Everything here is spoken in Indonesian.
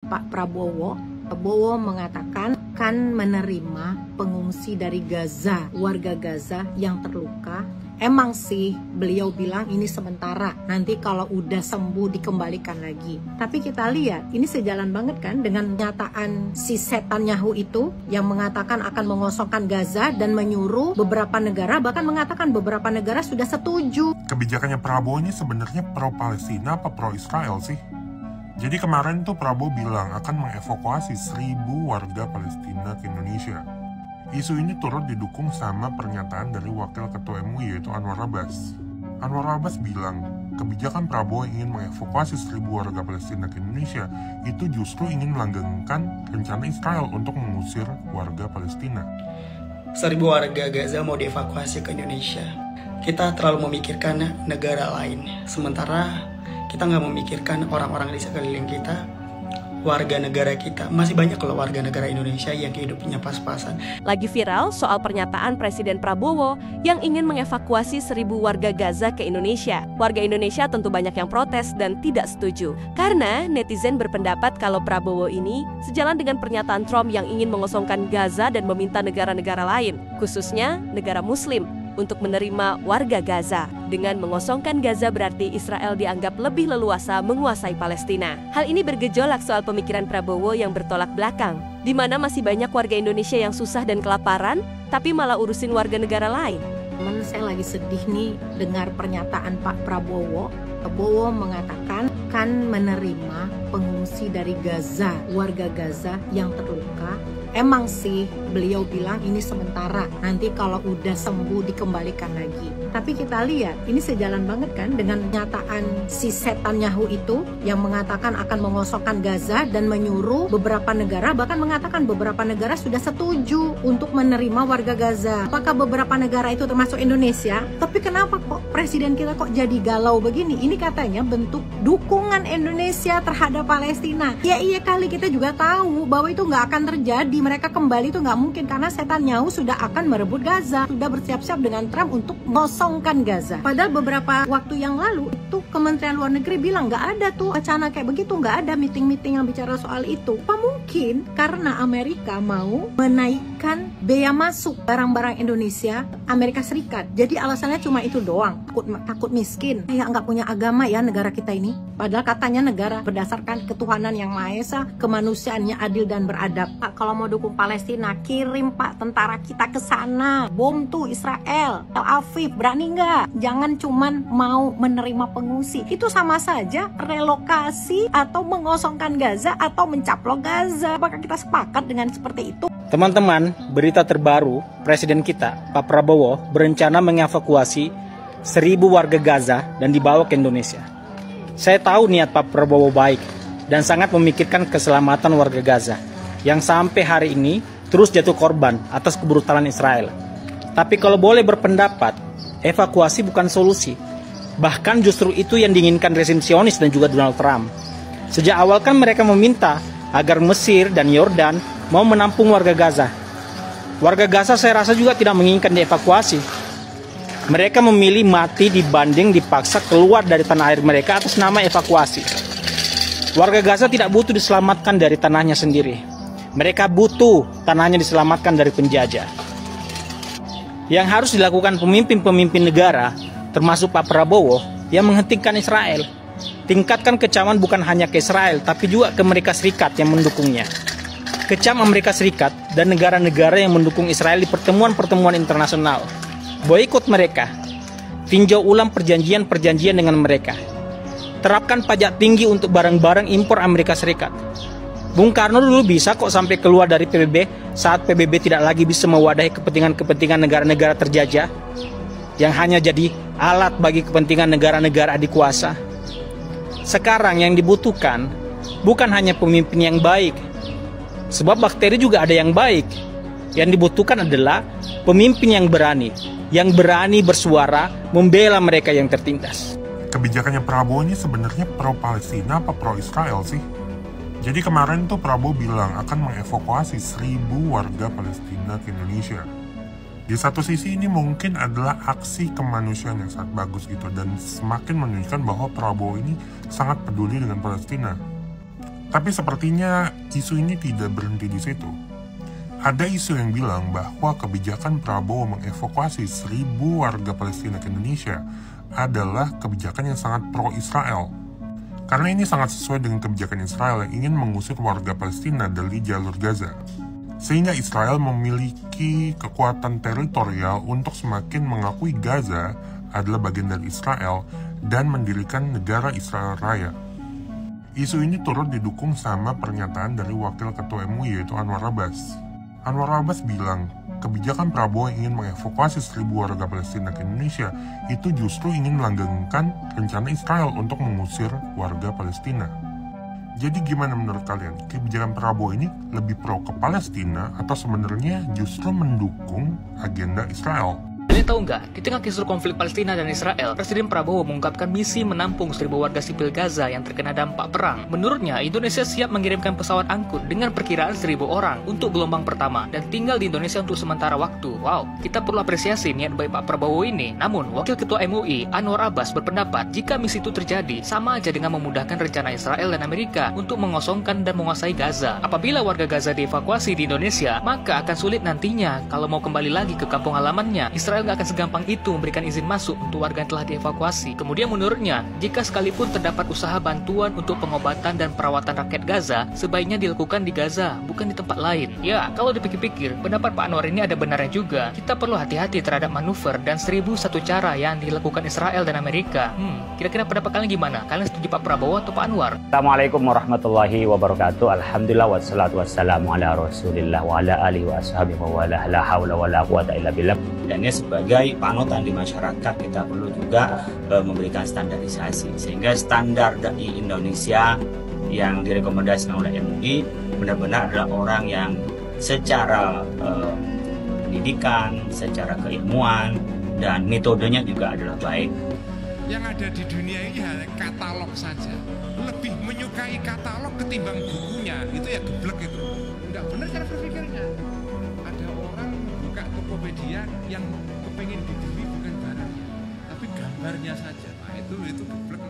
Pak Prabowo mengatakan akan menerima pengungsi dari Gaza, warga Gaza yang terluka. Emang sih beliau bilang ini sementara, nanti kalau udah sembuh dikembalikan lagi. Tapi kita lihat ini sejalan banget kan dengan nyataan si setan Yahu itu yang mengatakan akan mengosongkan Gaza dan menyuruh beberapa negara, bahkan mengatakan beberapa negara sudah setuju. Kebijakannya Prabowo ini sebenarnya pro Palestina apa pro Israel sih? Jadi kemarin tuh Prabowo bilang akan mengevakuasi 1.000 warga Palestina ke Indonesia. Isu ini turut didukung sama pernyataan dari Wakil Ketua MUI yaitu Anwar Abbas. Anwar Abbas bilang, kebijakan Prabowo yang ingin mengevakuasi 1.000 warga Palestina ke Indonesia itu justru ingin melanggengkan rencana Israel untuk mengusir warga Palestina. 1.000 warga Gaza mau dievakuasi ke Indonesia. Kita terlalu memikirkan negara lain, sementara kita nggak memikirkan orang-orang di sekeliling kita, warga negara kita. Masih banyak loh warga negara Indonesia yang hidupnya pas-pasan. Lagi viral soal pernyataan Presiden Prabowo yang ingin mengevakuasi 1.000 warga Gaza ke Indonesia. Warga Indonesia tentu banyak yang protes dan tidak setuju. Karena netizen berpendapat kalau Prabowo ini sejalan dengan pernyataan Trump yang ingin mengosongkan Gaza dan meminta negara-negara lain, khususnya negara Muslim, untuk menerima warga Gaza. Dengan mengosongkan Gaza berarti Israel dianggap lebih leluasa menguasai Palestina. Hal ini bergejolak soal pemikiran Prabowo yang bertolak belakang, di mana masih banyak warga Indonesia yang susah dan kelaparan, tapi malah urusin warga negara lain. Teman saya lagi sedih nih dengar pernyataan Pak Prabowo. Prabowo mengatakan akan menerima pengungsi dari Gaza, warga Gaza yang terluka. Emang sih beliau bilang ini sementara, nanti kalau udah sembuh dikembalikan lagi. Tapi kita lihat ini sejalan banget kan dengan nyataan si setan Yahu itu yang mengatakan akan mengosongkan Gaza dan menyuruh beberapa negara, bahkan mengatakan beberapa negara sudah setuju untuk menerima warga Gaza. Apakah beberapa negara itu termasuk Indonesia? Tapi kenapa kok presiden kita kok jadi galau begini? Ini katanya bentuk dukungan Indonesia terhadap Palestina. Ya iya kali, kita juga tahu bahwa itu nggak akan terjadi. Mereka kembali itu nggak mungkin karena setan Yahu sudah akan merebut Gaza, sudah bersiap-siap dengan Trump untuk mengosongkan Gaza. Padahal beberapa waktu yang lalu itu Kementerian Luar Negeri bilang nggak ada tuh wacana kayak begitu, nggak ada meeting-meeting yang bicara soal itu. Apa mungkin karena Amerika mau menaikkan bea masuk barang-barang Indonesia Amerika Serikat? Jadi alasannya cuma itu doang, takut miskin. Kayak nggak punya agama ya negara kita ini. Padahal katanya negara berdasarkan ketuhanan yang Maha Esa, kemanusiaannya adil dan beradab. Pak, kalau mau dukung Palestina, kirim Pak tentara kita ke sana. Bom tuh Israel, Tel Aviv, berani nggak? Jangan cuman mau menerima pengungsi. Itu sama saja relokasi atau mengosongkan Gaza atau mencaplok Gaza. Apakah kita sepakat dengan seperti itu? Teman-teman, berita terbaru, Presiden kita, Pak Prabowo, berencana mengevakuasi 1.000 warga Gaza dan dibawa ke Indonesia. Saya tahu niat Pak Prabowo baik dan sangat memikirkan keselamatan warga Gaza yang sampai hari ini terus jatuh korban atas kebrutalan Israel. Tapi kalau boleh berpendapat, evakuasi bukan solusi. Bahkan justru itu yang diinginkan rezim Zionis dan juga Donald Trump. Sejak awal kan mereka meminta agar Mesir dan Yordan mau menampung warga Gaza. Warga Gaza saya rasa juga tidak menginginkan dievakuasi. Mereka memilih mati dibanding dipaksa keluar dari tanah air mereka atas nama evakuasi. Warga Gaza tidak butuh diselamatkan dari tanahnya sendiri. Mereka butuh tanahnya diselamatkan dari penjajah. Yang harus dilakukan pemimpin-pemimpin negara, termasuk Pak Prabowo, yang menghentikan Israel. Tingkatkan kecaman bukan hanya ke Israel, tapi juga ke Amerika Serikat yang mendukungnya. Kecam Amerika Serikat dan negara-negara yang mendukung Israel di pertemuan-pertemuan internasional. Boikot mereka. Tinjau ulang perjanjian-perjanjian dengan mereka. Terapkan pajak tinggi untuk barang-barang impor Amerika Serikat. Bung Karno dulu bisa kok sampai keluar dari PBB saat PBB tidak lagi bisa mewadahi kepentingan-kepentingan negara-negara terjajah yang hanya jadi alat bagi kepentingan negara-negara adikuasa. Sekarang yang dibutuhkan bukan hanya pemimpin yang baik, sebab bakteri juga ada yang baik. Yang dibutuhkan adalah pemimpin yang berani bersuara membela mereka yang tertindas. Kebijakannya Prabowo ini sebenarnya pro Palestina apa pro Israel sih? Jadi kemarin tuh Prabowo bilang akan mengevakuasi 1.000 warga Palestina ke Indonesia. Di satu sisi ini mungkin adalah aksi kemanusiaan yang sangat bagus gitu dan semakin menunjukkan bahwa Prabowo ini sangat peduli dengan Palestina. Tapi sepertinya isu ini tidak berhenti di situ. Ada isu yang bilang bahwa kebijakan Prabowo mengevakuasi 1.000 warga Palestina ke Indonesia adalah kebijakan yang sangat pro-Israel. Karena ini sangat sesuai dengan kebijakan Israel yang ingin mengusir warga Palestina dari jalur Gaza. Sehingga Israel memiliki kekuatan teritorial untuk semakin mengakui Gaza adalah bagian dari Israel dan mendirikan negara Israel Raya. Isu ini turut didukung sama pernyataan dari Wakil Ketua MUI yaitu Anwar Abbas. Anwar Abbas bilang, kebijakan Prabowo yang ingin mengevakuasi 1.000 warga Palestina ke Indonesia itu justru ingin melanggengkan rencana Israel untuk mengusir warga Palestina. Jadi gimana menurut kalian? Kebijakan Prabowo ini lebih pro ke Palestina atau sebenarnya justru mendukung agenda Israel? Kalian tahu nggak, di tengah kisru konflik Palestina dan Israel, Presiden Prabowo mengungkapkan misi menampung 1.000 warga sipil Gaza yang terkena dampak perang. Menurutnya, Indonesia siap mengirimkan pesawat angkut dengan perkiraan 1.000 orang untuk gelombang pertama dan tinggal di Indonesia untuk sementara waktu. Wow, kita perlu apresiasi niat baik Pak Prabowo ini. Namun, Wakil Ketua MUI, Anwar Abbas berpendapat jika misi itu terjadi, sama aja dengan memudahkan rencana Israel dan Amerika untuk mengosongkan dan menguasai Gaza. Apabila warga Gaza dievakuasi di Indonesia, maka akan sulit nantinya kalau mau kembali lagi ke kampung halamannya. Israel nggak akan segampang itu memberikan izin masuk untuk warga yang telah dievakuasi. Kemudian menurutnya, jika sekalipun terdapat usaha bantuan untuk pengobatan dan perawatan rakyat Gaza, sebaiknya dilakukan di Gaza, bukan di tempat lain. Ya, kalau dipikir-pikir, pendapat Pak Anwar ini ada benarnya juga. Kita perlu hati-hati terhadap manuver dan 1.001 cara yang dilakukan Israel dan Amerika. Kira-kira pendapat kalian gimana? Kalian setuju Pak Prabowo atau Pak Anwar? Assalamualaikum warahmatullahi wabarakatuh. Alhamdulillah wassalatu wassalamu ala rasulillah wa ala alihi wa ashabihi wa ala la hawla wa la quwata illa billah. Dan ini sebagai panutan di masyarakat, kita perlu juga memberikan standarisasi sehingga standar dari Indonesia yang direkomendasikan oleh MUI benar-benar adalah orang yang secara pendidikan, secara keilmuan dan metodenya juga adalah baik. Yang ada di dunia ini hanya katalog saja, lebih menyukai katalog ketimbang bukunya, itu ya geblek itu. Enggak benar cara berpikirnya. Ada orang buka Tokopedia yang kepengen dibeli bukan barangnya, tapi gambarnya saja. Nah itu geblek.